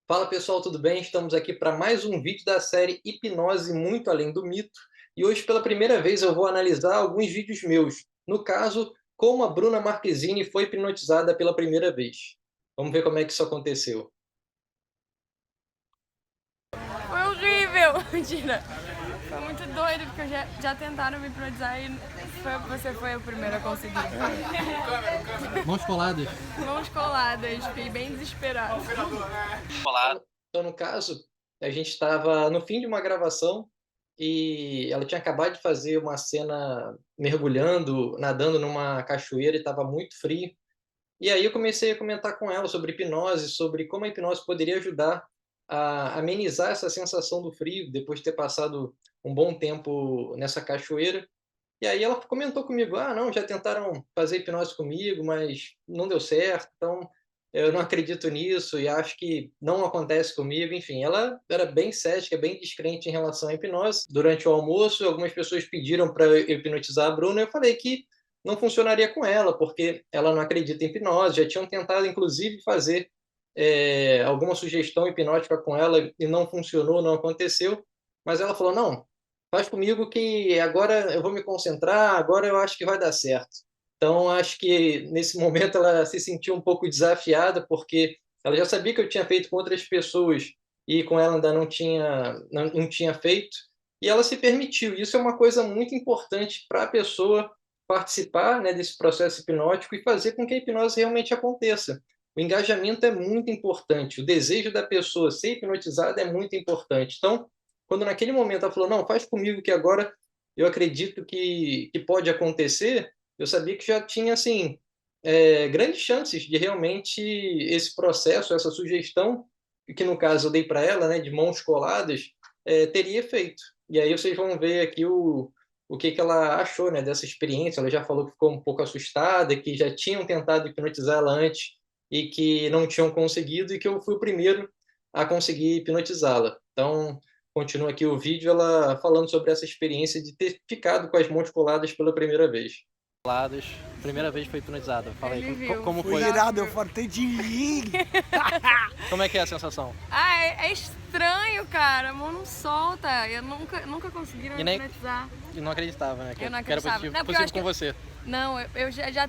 Fala pessoal, tudo bem? Estamos aqui para mais um vídeo da série Hipnose Muito Além do Mito. E hoje, pela primeira vez, eu vou analisar alguns vídeos meus. No caso, como a Bruna Marquezine foi hipnotizada pela primeira vez. Vamos ver como é que isso aconteceu. Foi horrível! Mentira! Foi muito doido, porque já tentaram me hipnotizar e você foi o primeiro a conseguir. Mãos coladas. Mãos coladas, fiquei bem desesperada. Então, no caso, a gente estava no fim de uma gravação e ela tinha acabado de fazer uma cena mergulhando, nadando numa cachoeira e estava muito frio. E aí eu comecei a comentar com ela sobre hipnose, sobre como a hipnose poderia ajudar a amenizar essa sensação do frio, depois de ter passado um bom tempo nessa cachoeira. E aí ela comentou comigo: "Ah, não, já tentaram fazer hipnose comigo, mas não deu certo, então eu não acredito nisso e acho que não acontece comigo". Enfim, ela era bem cética, bem descrente em relação à hipnose. Durante o almoço, algumas pessoas pediram para eu hipnotizar a Bruna, eu falei que não funcionaria com ela, porque ela não acredita em hipnose, já tinham tentado inclusive fazer, alguma sugestão hipnótica com ela e não funcionou, não aconteceu, mas ela falou: "Não, faz comigo que agora eu vou me concentrar, agora eu acho que vai dar certo". Então acho que nesse momento ela se sentiu um pouco desafiada, porque ela já sabia que eu tinha feito com outras pessoas e com ela ainda não tinha feito, e ela se permitiu. Isso é uma coisa muito importante para a pessoa participar, né, desse processo hipnótico e fazer com que a hipnose realmente aconteça. O engajamento é muito importante, o desejo da pessoa ser hipnotizada é muito importante. Então, quando naquele momento ela falou: "Não, faz comigo que agora eu acredito que pode acontecer", eu sabia que já tinha, assim, grandes chances de realmente esse processo, essa sugestão, que no caso eu dei para ela, né, de mãos coladas, teria efeito. E aí vocês vão ver aqui o que que ela achou, né, dessa experiência. Ela já falou que ficou um pouco assustada, que já tinham tentado hipnotizá-la antes e que não tinham conseguido, e que eu fui o primeiro a conseguir hipnotizá-la. Então, continua aqui o vídeo, ela falando sobre essa experiência de ter ficado com as mãos coladas pela primeira vez. Coladas. Primeira vez foi hipnotizada. Fala aí, Ele viu. como Foi foi? irado, eu fartei de rir. Como é que é a sensação? Ah, é estranho, cara. A mão não solta. Eu nunca conseguiram me E nem- hipnotizar. E não acreditava, né? Eu não Que era acreditava. positivo, Não, porque eu possível acho com que você. não, eu já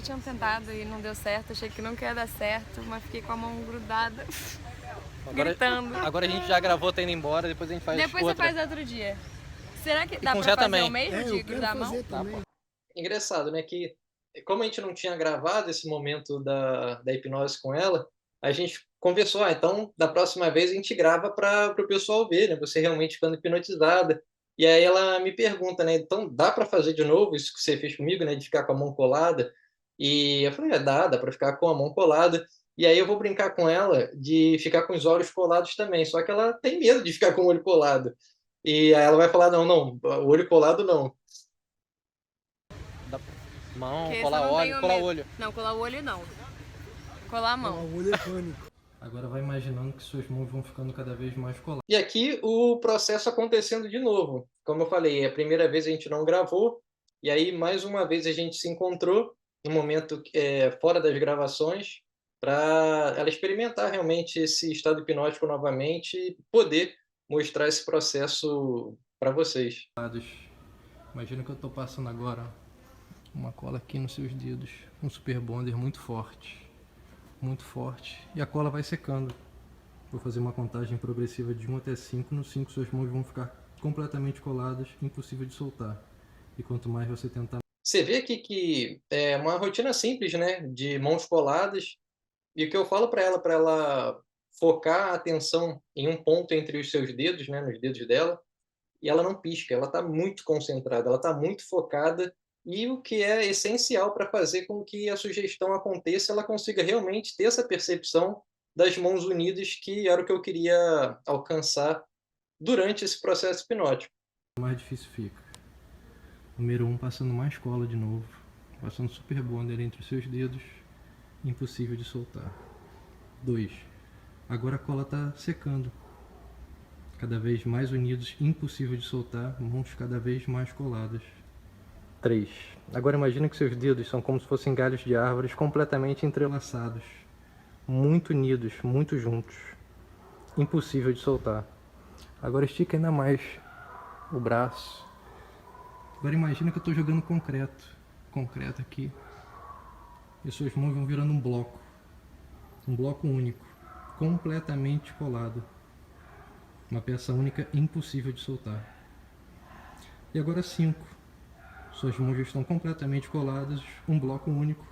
tinham tentado e não deu certo. Achei que nunca ia dar certo, mas fiquei com a mão grudada, Agora, gritando. agora a gente já gravou, tá indo embora, depois a gente faz Depois outra. você faz outro dia. Será que dá com pra Zé fazer também. o mesmo de Eu grudar a quero mão? fazer também. Engraçado, né, que como a gente não tinha gravado esse momento da hipnose com ela, a gente conversou: "Ah, então da próxima vez a gente grava para o pessoal ver, né, você realmente ficando hipnotizada". E aí ela me pergunta, né: "Então dá para fazer de novo isso que você fez comigo, né, de ficar com a mão colada?". E eu falei: dá para ficar com a mão colada". E aí eu vou brincar com ela de ficar com os olhos colados também, só que ela tem medo de ficar com o olho colado. E aí ela vai falar: "Não, não, o olho colado não". Da mão, Porque esse eu colar não óleo, tenho colar medo. olho. Não, colar o olho não. Colar a mão. O olho é pânico. Agora vai imaginando que suas mãos vão ficando cada vez mais coladas. E aqui o processo acontecendo de novo. Como eu falei, a primeira vez a gente não gravou, e aí mais uma vez a gente se encontrou no momento fora das gravações, para ela experimentar realmente esse estado hipnótico novamente e poder mostrar esse processo para vocês. Imagina que eu tô passando agora, ó, uma cola aqui nos seus dedos, um super bonder muito forte, e a cola vai secando. Vou fazer uma contagem progressiva de 1 até 5. No 5 suas mãos vão ficar completamente coladas, impossível de soltar. E quanto mais você tentar... Você vê aqui que é uma rotina simples, né, de mãos coladas, e o que eu falo para ela focar a atenção em um ponto entre os seus dedos, né, nos dedos dela, e ela não pisca, ela está muito concentrada, ela está muito focada, e o que é essencial para fazer com que a sugestão aconteça, ela consiga realmente ter essa percepção das mãos unidas, que era o que eu queria alcançar durante esse processo hipnótico. mais difícil fica. Número 1, passando mais cola de novo, passando super bonder entre os seus dedos, impossível de soltar. 2, agora a cola está secando, cada vez mais unidos, impossível de soltar, mãos cada vez mais coladas. 3. Agora imagine que seus dedos são como se fossem galhos de árvores completamente entrelaçados, muito unidos, muito juntos. Impossível de soltar. Agora estica ainda mais o braço. Agora imagina que eu estou jogando concreto aqui. E suas mãos vão virando um bloco único, completamente colado. Uma peça única, impossível de soltar. E agora 5. Suas mãos já estão completamente coladas, um bloco único.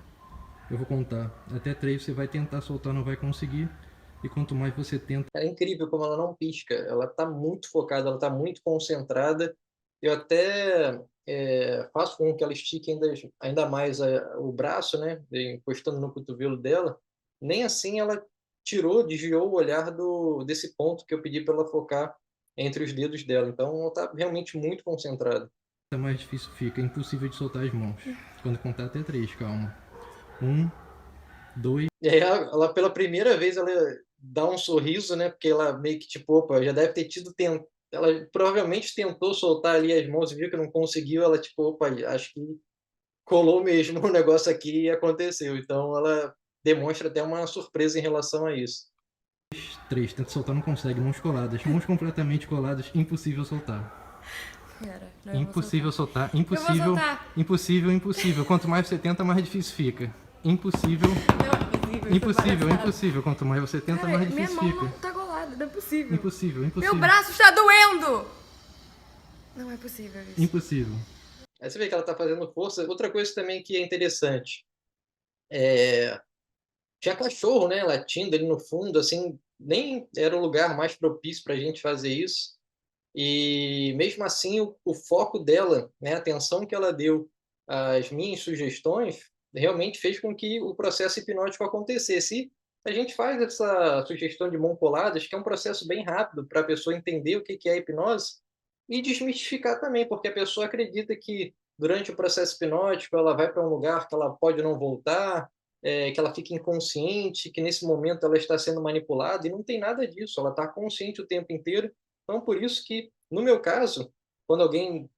Eu vou contar até 3, você vai tentar soltar, não vai conseguir. E quanto mais você tenta... É incrível como ela não pisca, ela está muito focada, ela está muito concentrada. Eu até faço com que ela estique ainda mais o braço, né, encostando no cotovelo dela. Nem assim ela desviou o olhar desse ponto que eu pedi para ela focar entre os dedos dela. Então ela está realmente muito concentrada. Mais difícil fica, é impossível de soltar as mãos. Quando contar até 3, calma. 1, 2... E aí ela pela primeira vez, ela dá um sorriso, né? Porque ela meio que tipo, opa, já deve ter tido tempo. Ela provavelmente tentou soltar ali as mãos e viu que não conseguiu. Ela tipo, opa, acho que colou mesmo o negócio aqui e aconteceu. Então ela demonstra até uma surpresa em relação a isso. 3, tenta soltar, não consegue. Mãos coladas, mãos completamente coladas, impossível soltar. Impossível soltar, impossível, impossível. Quanto mais você tenta, mais difícil fica. Impossível. Impossível. Quanto mais você tenta, mais difícil fica. Minha mão não tá colada, não é possível. Impossível. Meu braço está doendo! Não é possível isso. Impossível. Aí você vê que ela tá fazendo força. Outra coisa também que é interessante. Tinha cachorro, né, latindo ali no fundo, assim, nem era o lugar mais propício para a gente fazer isso. E mesmo assim, o foco dela, né, a atenção que ela deu às minhas sugestões, realmente fez com que o processo hipnótico acontecesse. E a gente faz essa sugestão de mão coladas, que é um processo bem rápido para a pessoa entender o que é a hipnose e desmistificar também, porque a pessoa acredita que durante o processo hipnótico ela vai para um lugar que ela pode não voltar, que ela fica inconsciente, que nesse momento ela está sendo manipulada, e não tem nada disso, ela está consciente o tempo inteiro. Então, por isso que, no meu caso, quando alguém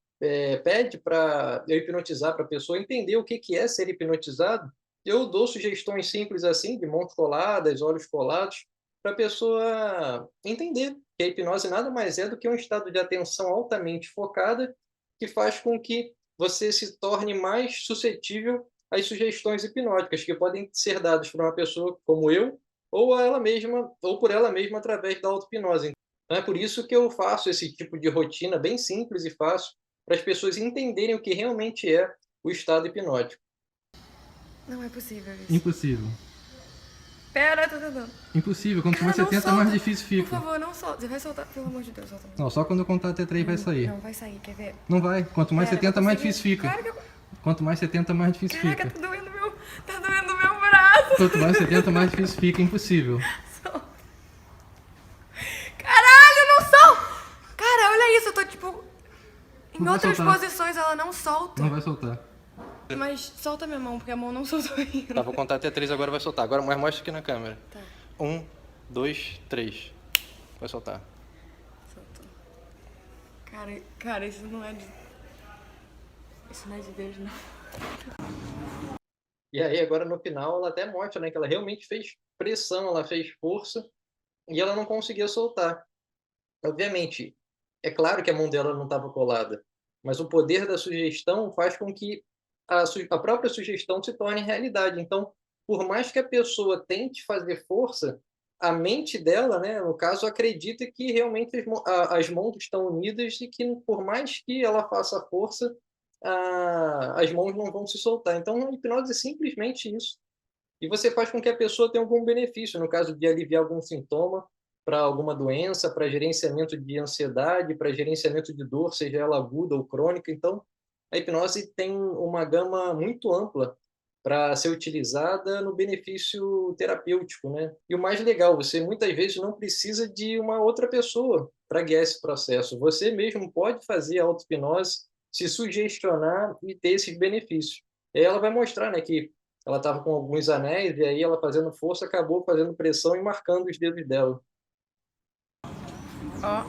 pede para eu hipnotizar para a pessoa entender o que é ser hipnotizado, eu dou sugestões simples assim, de mãos coladas, olhos colados, para a pessoa entender que a hipnose nada mais é do que um estado de atenção altamente focada que faz com que você se torne mais suscetível às sugestões hipnóticas que podem ser dadas por uma pessoa como eu ou a ela mesma, ou por ela mesma através da auto-hipnose. Então, é por isso que eu faço esse tipo de rotina bem simples e fácil para as pessoas entenderem o que realmente é o estado hipnótico. Não é possível isso. Impossível. Pera, tô tentando. Impossível, quanto mais você tenta, mais difícil fica. Por favor, não solta. Você vai soltar, pelo amor de Deus, solta. Não, só quando eu contar até 3 vai sair. Não vai sair, quer ver? Não vai, quanto mais você tenta, mais difícil fica. Claro que eu... Quanto mais você tenta, mais difícil fica. Caraca, tá doendo meu braço. Quanto mais você tenta, mais difícil fica, impossível. Caralho, não solta! Cara, olha isso, eu tô tipo... Em outras soltar. posições ela não solta. Não vai soltar. Mas solta minha mão, porque a mão não soltou ainda. Tá, vou contar até 3, agora vai soltar. Agora, mas mostra aqui na câmera. Tá. 1, 2, 3. Vai soltar. Soltou. Cara, isso não é de Deus, não. E aí, agora no final, ela até mostra, né, que ela realmente fez pressão, ela fez força e ela não conseguia soltar. Obviamente, é claro que a mão dela não estava colada, mas o poder da sugestão faz com que a própria sugestão se torne realidade. Então, por mais que a pessoa tente fazer força, a mente dela, né, no caso, acredita que realmente as mãos estão unidas e que, por mais que ela faça força, as mãos não vão se soltar. Então, a hipnose é simplesmente isso. E você faz com que a pessoa tenha algum benefício, no caso de aliviar algum sintoma, para alguma doença, para gerenciamento de ansiedade, para gerenciamento de dor, seja ela aguda ou crônica. Então, a hipnose tem uma gama muito ampla para ser utilizada no benefício terapêutico, né? E o mais legal, você muitas vezes não precisa de uma outra pessoa para guiar esse processo. Você mesmo pode fazer a auto-hipnose, se sugestionar e ter esses benefícios. E aí ela vai mostrar, né, que ela estava com alguns anéis e aí ela fazendo força acabou fazendo pressão e marcando os dedos dela. Ó.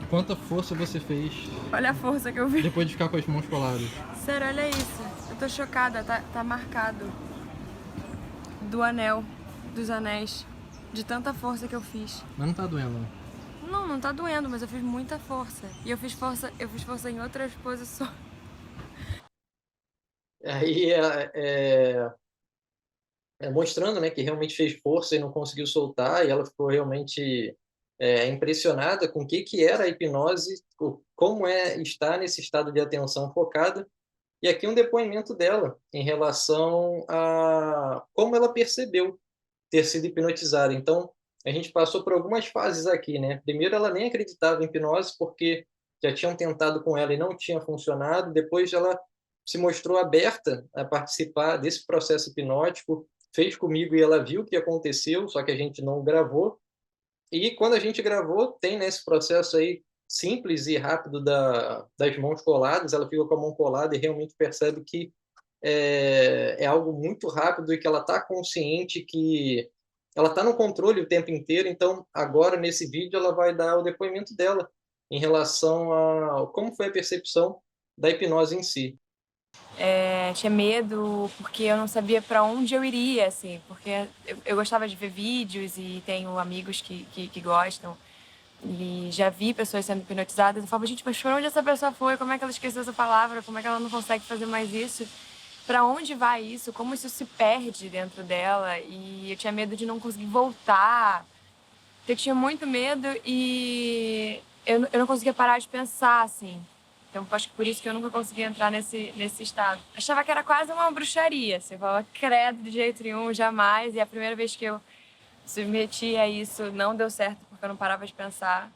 Quanta força você fez Olha a força que eu vi. depois de ficar com as mãos coladas? Sério, olha isso. Eu tô chocada, tá marcado. Do anel, dos anéis, de tanta força que eu fiz. Mas não tá doendo, não. Não, não tá doendo, mas eu fiz muita força. E eu fiz força em outras posições. Aí mostrando, né, que realmente fez força e não conseguiu soltar, e ela ficou realmente impressionada com o que era a hipnose, como é estar nesse estado de atenção focada. E aqui um depoimento dela em relação a como ela percebeu ter sido hipnotizada. Então, a gente passou por algumas fases aqui, né? Primeiro, ela nem acreditava em hipnose porque já tinham tentado com ela e não tinha funcionado. Depois, ela se mostrou aberta a participar desse processo hipnótico, fez comigo e ela viu o que aconteceu, só que a gente não gravou. E quando a gente gravou, tem nesse processo aí simples e rápido das mãos coladas, ela fica com a mão colada e realmente percebe que é algo muito rápido e que ela está consciente que ela está no controle o tempo inteiro. Então, agora, nesse vídeo, ela vai dar o depoimento dela em relação a como foi a percepção da hipnose em si. Tinha medo porque eu não sabia para onde eu iria, assim, porque eu gostava de ver vídeos e tenho amigos que gostam e já vi pessoas sendo hipnotizadas. Eu falava, gente, mas para onde essa pessoa foi? Como é que ela esqueceu essa palavra? Como é que ela não consegue fazer mais isso? Para onde vai isso? Como isso se perde dentro dela? E eu tinha medo de não conseguir voltar. Eu tinha muito medo e eu não conseguia parar de pensar, assim. Então, acho que por isso que eu nunca consegui entrar nesse estado. Achava que era quase uma bruxaria, assim. Eu falava, credo, de jeito nenhum, jamais. E a primeira vez que eu submeti a isso não deu certo, porque eu não parava de pensar.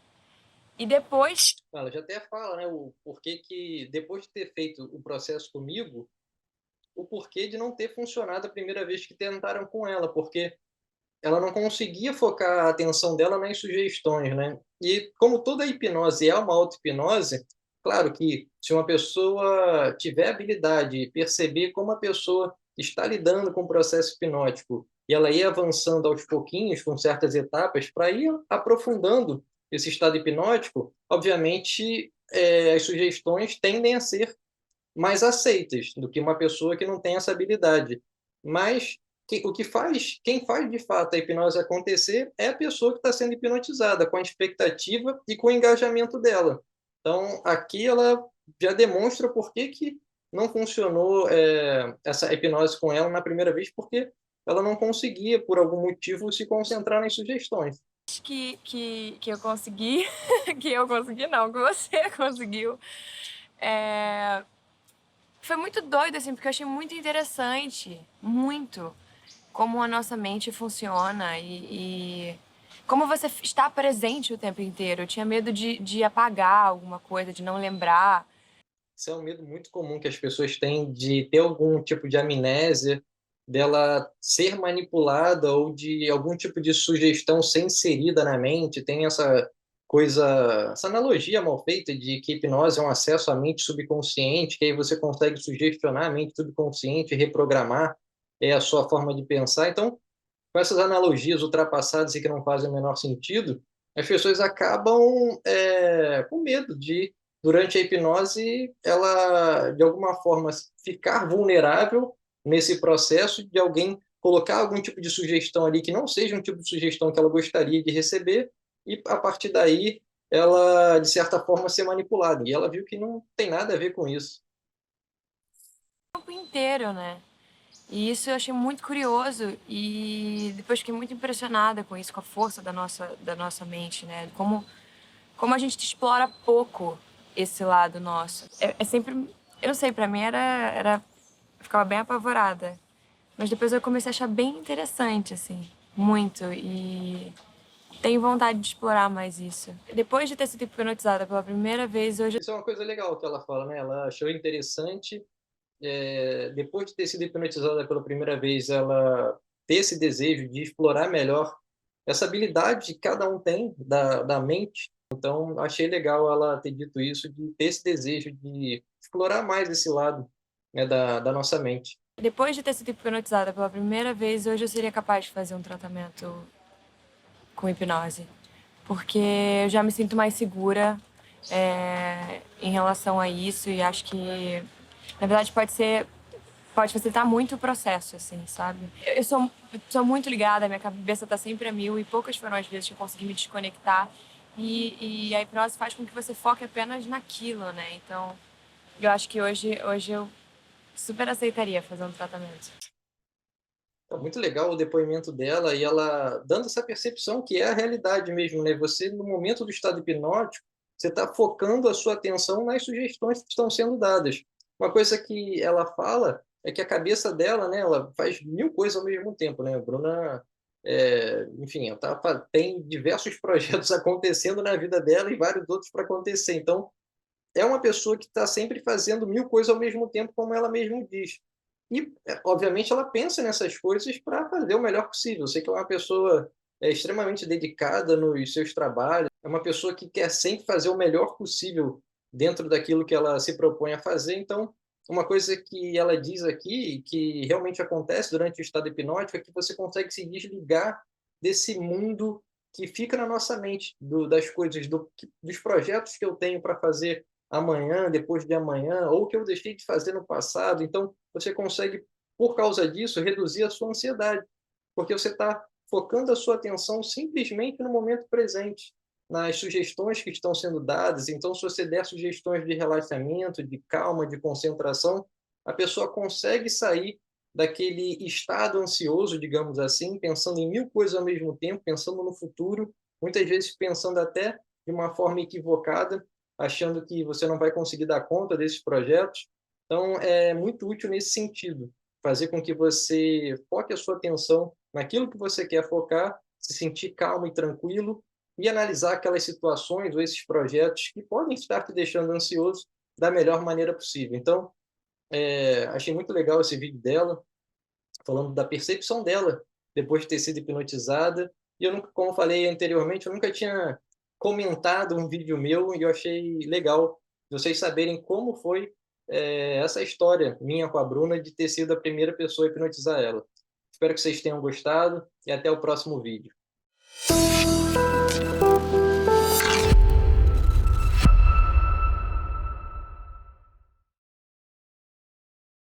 E depois... Ela já até fala, né, o porquê que, depois de ter feito o processo comigo, o porquê de não ter funcionado a primeira vez que tentaram com ela, porque ela não conseguia focar a atenção dela nas sugestões, né? E como toda hipnose é uma auto-hipnose, claro que se uma pessoa tiver habilidade de perceber como a pessoa está lidando com o processo hipnótico e ela ir avançando aos pouquinhos, com certas etapas, para ir aprofundando esse estado hipnótico, obviamente as sugestões tendem a ser mais aceitas do que uma pessoa que não tem essa habilidade. Mas quem faz de fato a hipnose acontecer é a pessoa que está sendo hipnotizada, com a expectativa e com o engajamento dela. Então, aqui ela já demonstra por que não funcionou essa hipnose com ela na primeira vez, porque ela não conseguia, por algum motivo, se concentrar nas sugestões. Que eu consegui, que eu consegui não, que você conseguiu, foi muito doido, assim, porque eu achei muito interessante, muito, como a nossa mente funciona e como você está presente o tempo inteiro. Eu tinha medo de apagar alguma coisa, de não lembrar. Isso é um medo muito comum que as pessoas têm de ter algum tipo de amnésia, dela ser manipulada ou de algum tipo de sugestão ser inserida na mente. Tem essa coisa, essa analogia mal feita de que hipnose é um acesso à mente subconsciente, que aí você consegue sugestionar a mente subconsciente, reprogramar a sua forma de pensar. Então, com essas analogias ultrapassadas e que não fazem o menor sentido, as pessoas acabam com medo de, durante a hipnose, ela, de alguma forma, ficar vulnerável nesse processo de alguém colocar algum tipo de sugestão ali que não seja um tipo de sugestão que ela gostaria de receber e, a partir daí, ela, de certa forma, ser manipulada. E ela viu que não tem nada a ver com isso. O tempo inteiro, né? E isso eu achei muito curioso e depois fiquei muito impressionada com isso, com a força da nossa mente, né? Como a gente explora pouco esse lado nosso. É sempre, eu não sei, pra mim eu ficava bem apavorada. Mas depois eu comecei a achar bem interessante, assim, muito. E tenho vontade de explorar mais isso. Depois de ter sido hipnotizada pela primeira vez, hoje... Isso é uma coisa legal que ela fala, né? Ela achou interessante depois de ter sido hipnotizada pela primeira vez, ela ter esse desejo de explorar melhor essa habilidade que cada um tem da mente. Então, achei legal ela ter dito isso, de ter esse desejo de explorar mais esse lado, né, da nossa mente. Depois de ter sido hipnotizada pela primeira vez, hoje eu seria capaz de fazer um tratamento com hipnose. Porque eu já me sinto mais segura em relação a isso e acho que Na verdade, pode facilitar muito o processo, assim, sabe? Eu sou muito ligada, minha cabeça tá sempre a mil e poucas foram as vezes que eu consegui me desconectar. E a hipnose faz com que você foque apenas naquilo, né? Então, eu acho que hoje eu super aceitaria fazer um tratamento. É muito legal o depoimento dela e ela dando essa percepção que é a realidade mesmo, né? Você, no momento do estado hipnótico, você está focando a sua atenção nas sugestões que estão sendo dadas. Uma coisa que ela fala é que a cabeça dela, né? Ela faz mil coisas ao mesmo tempo, né? A Bruna, enfim, ela tem diversos projetos acontecendo na vida dela e vários outros para acontecer. Então, é uma pessoa que está sempre fazendo mil coisas ao mesmo tempo, como ela mesma diz. E, obviamente, ela pensa nessas coisas para fazer o melhor possível. Eu sei que é uma pessoa extremamente dedicada nos seus trabalhos, é uma pessoa que quer sempre fazer o melhor possível dentro daquilo que ela se propõe a fazer. Então, uma coisa que ela diz aqui, que realmente acontece durante o estado hipnótico, é que você consegue se desligar desse mundo que fica na nossa mente, das coisas, dos projetos que eu tenho para fazer amanhã, depois de amanhã, ou que eu deixei de fazer no passado. Então, você consegue, por causa disso, reduzir a sua ansiedade, porque você está focando a sua atenção simplesmente no momento presente, nas sugestões que estão sendo dadas. Então, se você der sugestões de relaxamento, de calma, de concentração, a pessoa consegue sair daquele estado ansioso, digamos assim, pensando em mil coisas ao mesmo tempo, pensando no futuro, muitas vezes pensando até de uma forma equivocada, achando que você não vai conseguir dar conta desses projetos. Então, é muito útil nesse sentido, fazer com que você foque a sua atenção naquilo que você quer focar, se sentir calmo e tranquilo e analisar aquelas situações ou esses projetos que podem estar te deixando ansioso da melhor maneira possível. Então, achei muito legal esse vídeo dela, falando da percepção dela depois de ter sido hipnotizada. E eu nunca, como eu falei anteriormente, eu nunca tinha comentado um vídeo meu e eu achei legal vocês saberem como foi essa história minha com a Bruna de ter sido a primeira pessoa a hipnotizar ela. Espero que vocês tenham gostado e até o próximo vídeo.